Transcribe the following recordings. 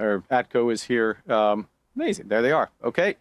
or ATCO is here. Amazing. There they are. Okay.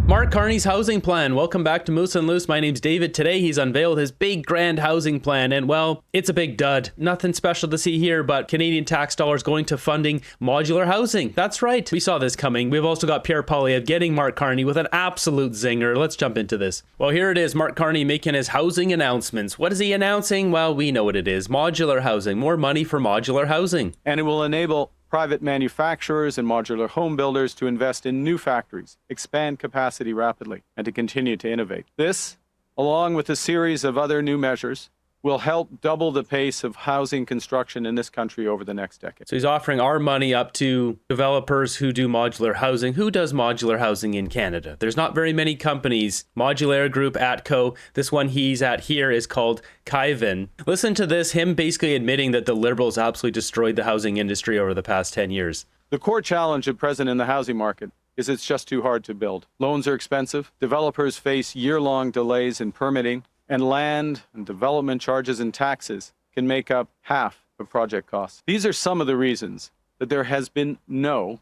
Mark Carney's housing plan. Welcome back to Moose and Loose. My name's David. Today he's unveiled his big grand housing plan, and well, it's a big dud. Nothing special to see here, but Canadian tax dollars going to funding modular housing. That's right. We saw this coming. We've also got Pierre Poilievre getting Mark Carney with an absolute zinger. Let's jump into this. Well, here it is. Mark Carney making his housing announcements. What is he announcing? Well, we know what it is. Modular housing. More money for modular housing. And it will enable private manufacturers and modular home builders to invest in new factories, expand capacity rapidly, and to continue to innovate. This, along with a series of other new measures, will help double the pace of housing construction in this country over the next decade. So he's offering our money up to developers who do modular housing. Who does modular housing in Canada? There's not very many companies. Modular Group, ATCO. This one he's at here is called Cpac. Listen to this, him basically admitting that the Liberals absolutely destroyed the housing industry over the past 10 years. The core challenge at present in the housing market is it's just too hard to build. Loans are expensive. Developers face year-long delays in permitting, and land and development charges and taxes can make up half of project costs. These are some of the reasons that there has been no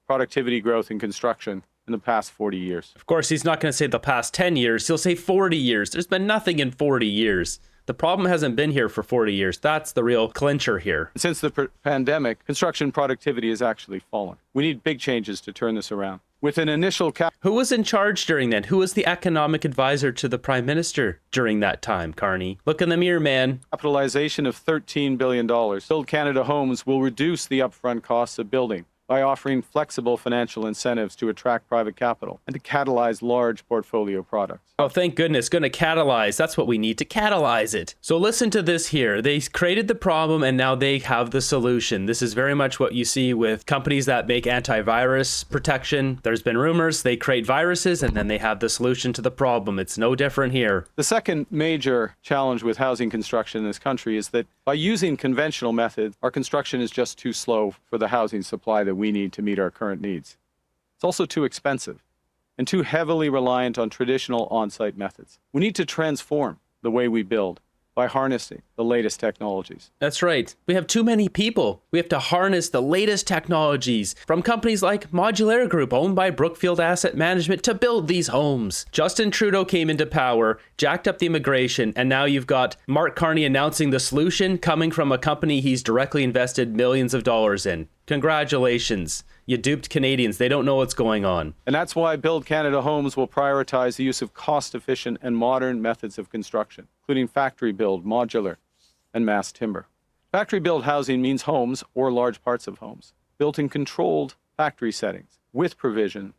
productivity growth in construction in the past 40 years. Of course, he's not going to say the past 10 years. He'll say 40 years. There's been nothing in 40 years. The problem hasn't been here for 40 years. That's the real clincher here. Since the pandemic, construction productivity has actually fallen. We need big changes to turn this around. With an initial Who was in charge during that? Who was the economic advisor to the Prime Minister during that time, Carney? Look in the mirror, man. Capitalization of $13 billion. Build Canada Homes will reduce the upfront costs of building by offering flexible financial incentives to attract private capital and to catalyze large portfolio products. Oh, thank goodness. Going to catalyze. That's what we need, to catalyze it. So listen to this here. They created the problem and now they have the solution. This is very much what you see with companies that make antivirus protection. There's been rumors they create viruses and then they have the solution to the problem. It's no different here. The second major challenge with housing construction in this country is that by using conventional methods, our construction is just too slow for the housing supply that we need to meet our current needs. It's also too expensive and too heavily reliant on traditional on-site methods. We need to transform the way we build by harnessing the latest technologies. That's right. We have too many people. We have to harness the latest technologies from companies like Modular Group, owned by Brookfield Asset Management, to build these homes. Justin Trudeau came into power, jacked up the immigration, and now you've got Mark Carney announcing the solution coming from a company he's directly invested millions of dollars in. Congratulations. You duped Canadians. They don't know what's going on. And that's why Build Canada Homes will prioritize the use of cost-efficient and modern methods of construction, including factory build, modular, and mass timber. Factory build housing means homes, or large parts of homes, built in controlled factory settings, with precision,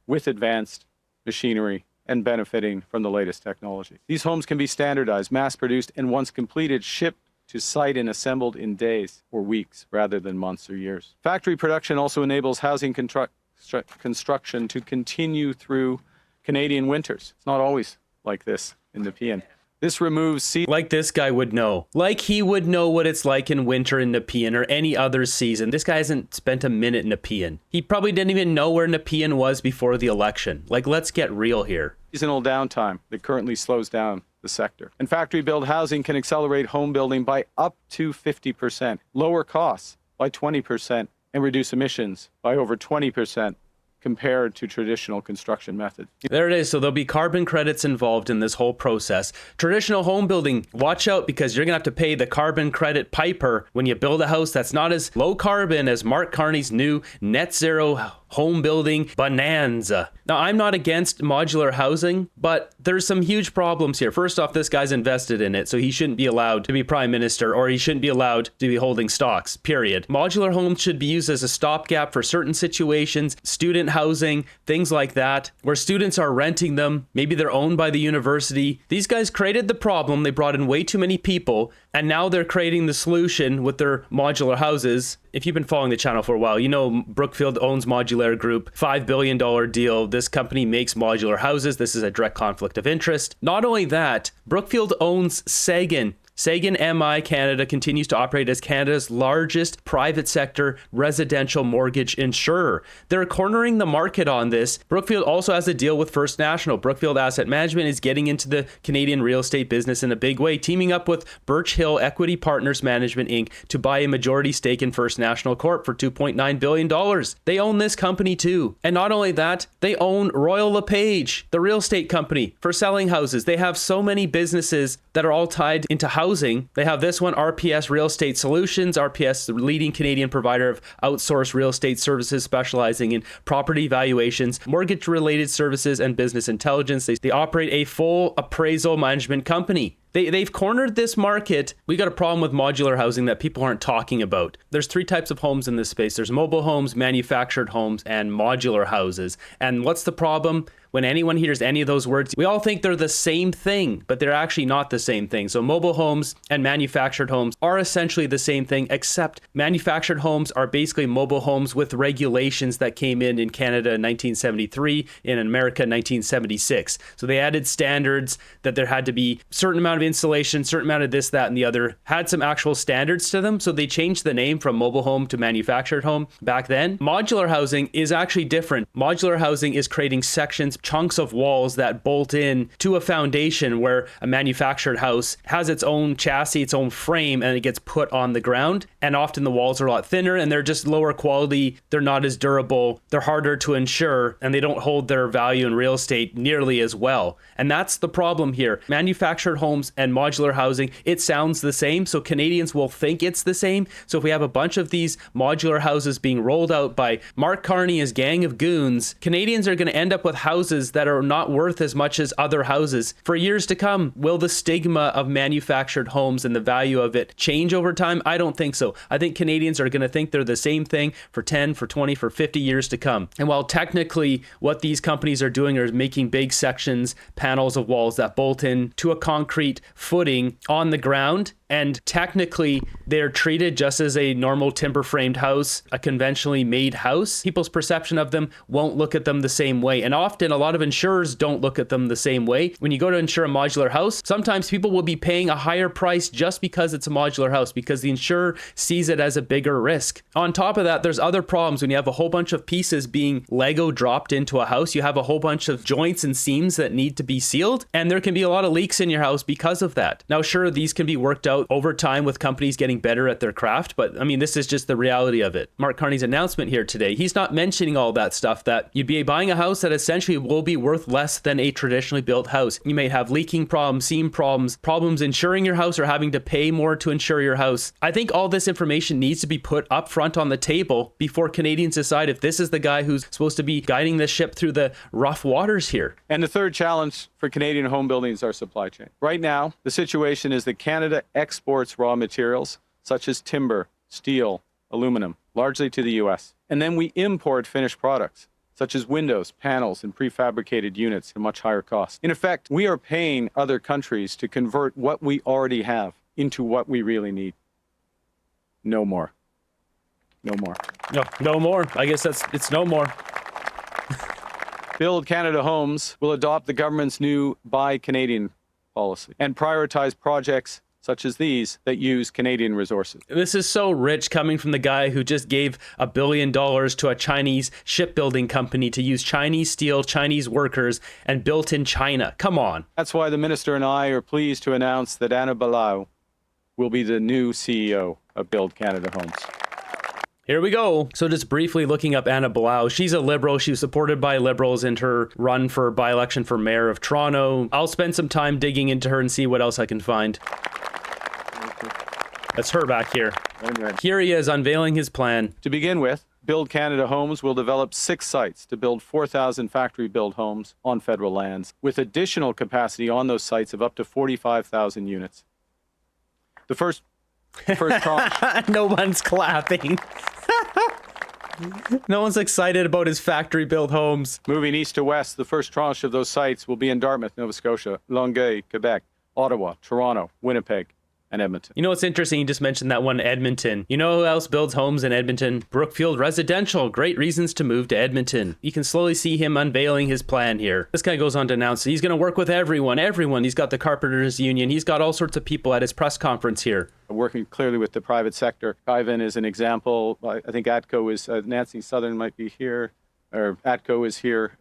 with advanced machinery, and benefiting from the latest technology. These homes can be standardized, mass-produced, and once completed, shipped to site and assembled in days or weeks rather than months or years. Factory production also enables housing construction to continue through Canadian winters. It's not always like this in Nepean. This removes Like this guy would know. Like he would know what it's like in winter in Nepean or any other season. This guy hasn't spent a minute in Nepean. He probably didn't even know where Nepean was before the election. Like, let's get real here. Seasonal downtime that currently slows down the sector. And factory build housing can accelerate home building by up to 50%, lower costs by 20%, and reduce emissions by over 20% compared to traditional construction methods. There it is. So there'll be carbon credits involved in this whole process. Traditional home building, watch out, because you're going to have to pay the carbon credit piper when you build a house that's not as low carbon as Mark Carney's new net zero home building bonanza. Now, I'm not against modular housing, but there's some huge problems here. First off, this guy's invested in it, so he shouldn't be allowed to be prime minister, or he shouldn't be allowed to be holding stocks, period. Modular homes should be used as a stopgap for certain situations, student housing, things like that, where students are renting them. Maybe they're owned by the university. These guys created the problem. They brought in way too many people, and now they're creating the solution with their modular houses. If you've been following the channel for a while, you know Brookfield owns Modular Group, $5 billion deal. This company makes modular houses. This is a direct conflict of interest. Not only that, Brookfield owns Sagan, Sagan MI Canada continues to operate as Canada's largest private sector residential mortgage insurer. They're cornering the market on this. Brookfield also has a deal with First National. Brookfield Asset Management is getting into the Canadian real estate business in a big way, teaming up with Birch Hill Equity Partners Management Inc. to buy a majority stake in First National Corp. for $2.9 billion. They own this company too. And not only that, they own Royal LePage, the real estate company for selling houses. They have so many businesses that are all tied into housing. They have this one, RPS Real Estate Solutions. RPS, the leading Canadian provider of outsourced real estate services specializing in property valuations, mortgage-related services, and business intelligence. They operate a full appraisal management company. They've cornered this market. We got a problem with modular housing that people aren't talking about. There's three types of homes in this space. There's mobile homes, manufactured homes, and modular houses. And what's the problem? When anyone hears any of those words, we all think they're the same thing, but they're actually not the same thing. So mobile homes and manufactured homes are essentially the same thing, except manufactured homes are basically mobile homes with regulations that came in Canada in 1973, in America in 1976. So they added standards that there had to be a certain amount of insulation, certain amount of this, that, and the other, had some actual standards to them. So they changed the name from mobile home to manufactured home back then. Modular housing is actually different. Modular housing is creating sections, chunks of walls that bolt in to a foundation, where a manufactured house has its own chassis, its own frame, and it gets put on the ground. And often the walls are a lot thinner and they're just lower quality. They're not as durable. They're harder to insure, and they don't hold their value in real estate nearly as well. And that's the problem here. Manufactured homes and modular housing, it sounds the same, so Canadians will think it's the same. So if we have a bunch of these modular houses being rolled out by Mark Carney, his gang of goons, Canadians are going to end up with houses that are not worth as much as other houses for years to come. Will the stigma of manufactured homes and the value of it change over time? I don't think so. I think Canadians are going to think they're the same thing for 10, for 20, for 50 years to come. And while technically what these companies are doing is making big sections, panels of walls that bolt in to a concrete footing on the ground, and technically they're treated just as a normal timber framed house, a conventionally made house, people's perception of them won't look at them the same way. And often a lot of insurers don't look at them the same way. When you go to insure a modular house, sometimes people will be paying a higher price just because it's a modular house, because the insurer sees it as a bigger risk. On top of that, there's other problems. When you have a whole bunch of pieces being Lego dropped into a house, you have a whole bunch of joints and seams that need to be sealed, and there can be a lot of leaks in your house because of that. Now, sure, these can be worked out over time with companies getting better at their craft, but I mean, this is just the reality of it. Mark Carney's announcement here today, he's not mentioning all that stuff, that you'd be buying a house that essentially will be worth less than a traditionally built house. You may have leaking problems, seam problems insuring your house, or having to pay more to insure your house. I think all this information needs to be put up front on the table before Canadians decide if this is the guy who's supposed to be guiding the ship through the rough waters here. And the third challenge for Canadian home building is our supply chain. Right now, the situation is that Canada exports raw materials such as timber, steel, aluminum, largely to the US. And then we import finished products such as windows, panels, and prefabricated units at much higher cost. In effect, we are paying other countries to convert what we already have into what we really need. No more. No more. No more. I guess it's no more. Build Canada Homes will adopt the government's new Buy Canadian policy and prioritize projects such as these that use Canadian resources. This is so rich, coming from the guy who just gave $1 billion to a Chinese shipbuilding company to use Chinese steel, Chinese workers, and built in China. Come on. That's why the minister and I are pleased to announce that Anna Balau will be the new CEO of Build Canada Homes. Here we go. So just briefly looking up Anna Balau, she's a Liberal. She was supported by Liberals in her run for by-election for Mayor of Toronto. I'll spend some time digging into her and see what else I can find. That's her back here. Here he is unveiling his plan. To begin with, Build Canada Homes will develop 6 sites to build 4,000 factory-built homes on federal lands, with additional capacity on those sites of up to 45,000 units. The first tranche. No one's clapping. No one's excited about his factory-built homes. Moving east to west, the first tranche of those sites will be in Dartmouth, Nova Scotia, Longueuil, Quebec, Ottawa, Toronto, Winnipeg, and Edmonton. You know what's interesting? You just mentioned that one, Edmonton. You know who else builds homes in Edmonton? Brookfield Residential. Great reasons to move to Edmonton. You can slowly see him unveiling his plan here. This guy goes on to announce that he's going to work with everyone. He's got the Carpenters Union. He's got all sorts of people at his press conference here. Working clearly with the private sector. Ivan is an example. I think ATCO is, Nancy Southern might be here, or ATCO is here.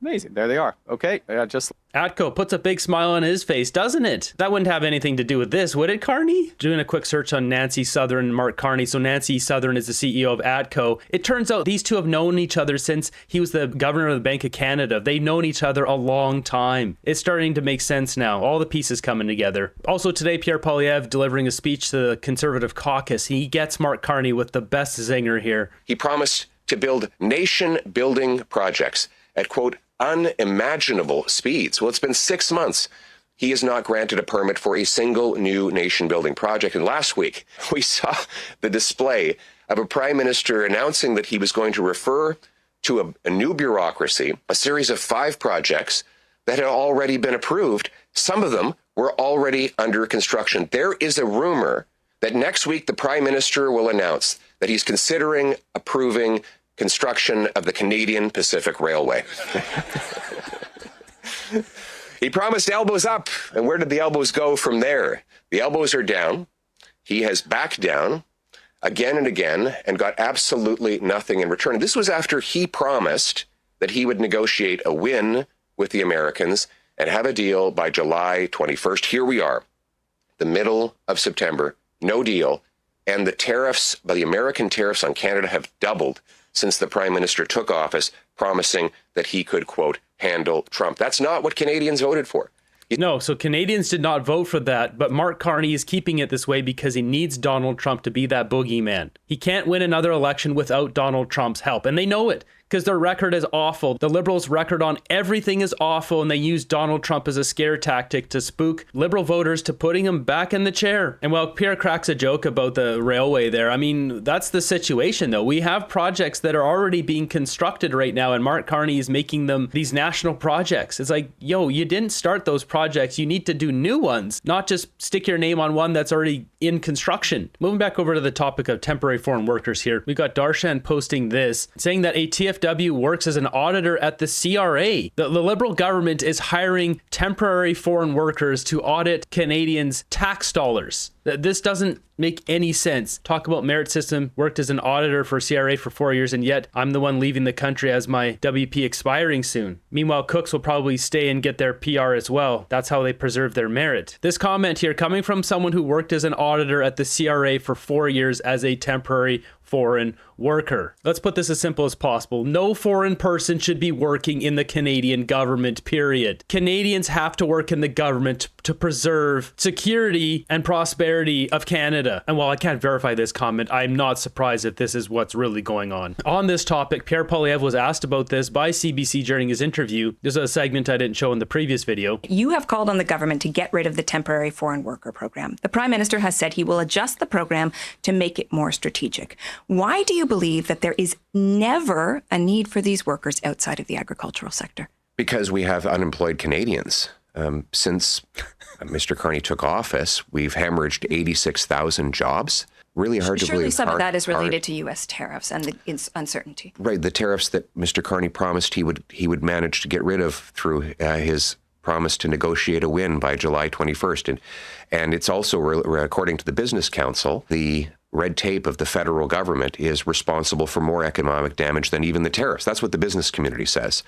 Amazing. There they are. Okay. ATCO puts a big smile on his face, doesn't it? That wouldn't have anything to do with this, would it, Carney? Doing a quick search on Nancy Southern and Mark Carney. So Nancy Southern is the CEO of ATCO. It turns out these two have known each other since he was the governor of the Bank of Canada. They've known each other a long time. It's starting to make sense now. All the pieces coming together. Also today, Pierre Poilievre delivering a speech to the Conservative caucus. He gets Mark Carney with the best zinger here. He promised to build nation-building projects at, quote, unimaginable speeds. Well, it's been 6 months. He has not granted a permit for a single new nation-building project. And last week, we saw the display of a prime minister announcing that he was going to refer to a new bureaucracy, a series of 5 projects that had already been approved. Some of them were already under construction. There is a rumor that next week the prime minister will announce that he's considering approving construction of the Canadian Pacific Railway. He promised elbows up, and where did the elbows go from there? The elbows are down. He has backed down again and again and got absolutely nothing in return. This was after he promised that he would negotiate a win with the Americans and have a deal by July 21st. Here we are, the middle of September, no deal, and the American tariffs on Canada have doubled since the Prime Minister took office, promising that he could, quote, handle Trump. That's not what Canadians voted for. No, so Canadians did not vote for that, but Mark Carney is keeping it this way because he needs Donald Trump to be that boogeyman. He can't win another election without Donald Trump's help, and they know it because their record is awful. The Liberals' record on everything is awful, and they use Donald Trump as a scare tactic to spook Liberal voters to putting him back in the chair. And while Pierre cracks a joke about the railway there, I mean, that's the situation, though. We have projects that are already being constructed right now, and Mark Carney is making them these national projects. It's like, yo, you didn't start those projects. You need to do new ones, not just stick your name on one that's already in construction. Moving back over to the topic of temporary foreign workers here, we got Darshan posting this, saying that a TFW works as an auditor at the CRA. The Liberal government is hiring temporary foreign workers to audit Canadians' tax dollars. This doesn't make any sense. Talk about merit system, worked as an auditor for CRA for 4 years, and yet I'm the one leaving the country as my WP expiring soon. Meanwhile, cooks will probably stay and get their PR as well. That's how they preserve their merit. This comment here coming from someone who worked as an auditor at the CRA for 4 years as a temporary foreign worker. Let's put this as simple as possible. No foreign person should be working in the Canadian government, period. Canadians have to work in the government to preserve security and prosperity of Canada. And while I can't verify this comment, I'm not surprised if this is what's really going on. On this topic, Pierre Poilievre was asked about this by CBC during his interview. There's a segment I didn't show in the previous video. You have called on the government to get rid of the temporary foreign worker program. The Prime Minister has said he will adjust the program to make it more strategic. Why do you believe that there is never a need for these workers outside of the agricultural sector? Because we have unemployed Canadians. Since Mr. Carney took office, we've hemorrhaged 86,000 jobs. Really hard to believe. Surely some of that is related to U.S. tariffs and the uncertainty. Right, the tariffs that Mr. Carney promised he would manage to get rid of through his promise to negotiate a win by July 21st. And it's also, according to the Business Council, the red tape of the federal government is responsible for more economic damage than even the tariffs. That's what the business community says.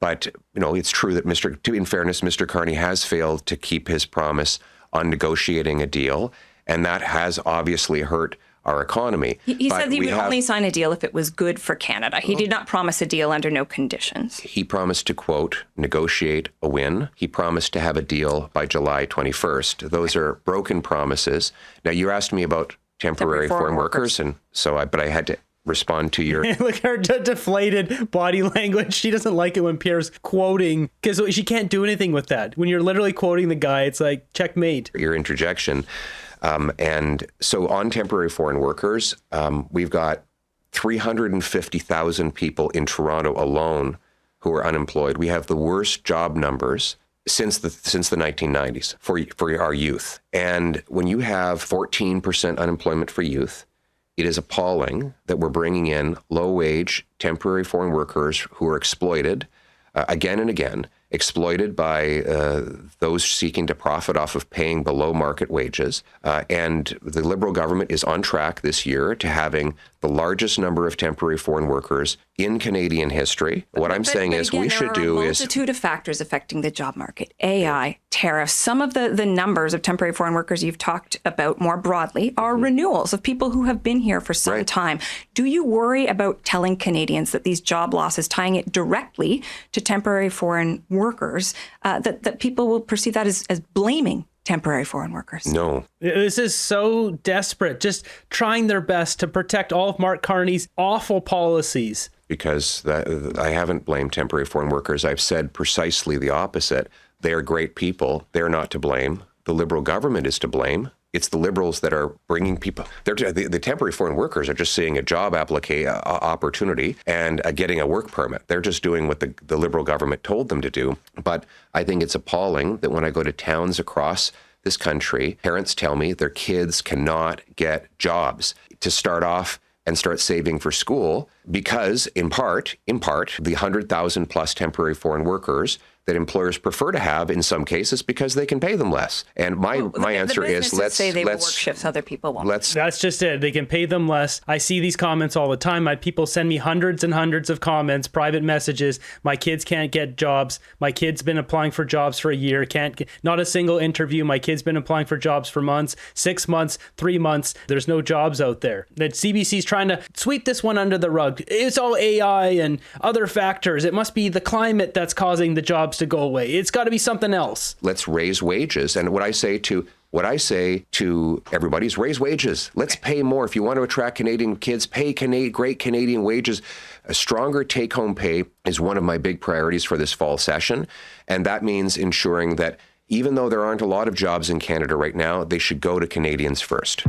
But, you know, it's true that in fairness, Mr. Carney has failed to keep his promise on negotiating a deal, and that has obviously hurt our economy. He said he would only sign a deal if it was good for Canada. He did not promise a deal under no conditions. He promised to, quote, negotiate a win. He promised to have a deal by July 21st. Those are broken promises. Now, you asked me about temporary foreign workers, and so but I had to respond to your... Look at her deflated body language. She doesn't like it when Pierre's quoting, because she can't do anything with that. When you're literally quoting the guy, it's like, checkmate. Your interjection. And so on temporary foreign workers, we've got 350,000 people in Toronto alone who are unemployed. We have the worst job numbers since the 1990s for our youth. And when you have 14% unemployment for youth, it is appalling that we're bringing in low-wage temporary foreign workers who are exploited again and again, exploited by those seeking to profit off of paying below market wages. And the Liberal government is on track this year to having the largest number of temporary foreign workers in Canadian history. What I'm saying is we should do is... There are a multitude of factors affecting the job market. AI, tariffs, some of the numbers of temporary foreign workers you've talked about more broadly are renewals of people who have been here for some time. Do you worry about telling Canadians that these job losses, tying it directly to temporary foreign workers, that people will perceive that as blaming temporary foreign workers? No. This is so desperate, just trying their best to protect all of Mark Carney's awful policies. Because I haven't blamed temporary foreign workers. I've said precisely the opposite. They are great people. They're not to blame. The Liberal government is to blame. It's the Liberals that are bringing people. The temporary foreign workers are just seeing a job opportunity and getting a work permit. They're just doing what the Liberal government told them to do. But I think it's appalling that when I go to towns across this country, parents tell me their kids cannot get jobs to start off and start saving for school because, in part, the 100,000 plus temporary foreign workers that employers prefer to have in some cases because they can pay them less. And my answer is let's say they will work shifts other people won't. That's just it. They can pay them less. I see these comments all the time. My people send me hundreds and hundreds of comments, private messages. My kids can't get jobs. My kid's been applying for jobs for a year. Not a single interview. My kid's been applying for jobs for months, 6 months, 3 months. There's no jobs out there. That CBC's trying to sweep this one under the rug. It's all AI and other factors. It must be the climate that's causing the jobs to go away. It's got to be something else. Let's raise wages. And what I say to everybody is raise wages. Let's pay more. If you want to attract Canadian kids, pay great Canadian wages. A stronger take-home pay is one of my big priorities for this fall session. And that means ensuring that even though there aren't a lot of jobs in Canada right now, they should go to Canadians first.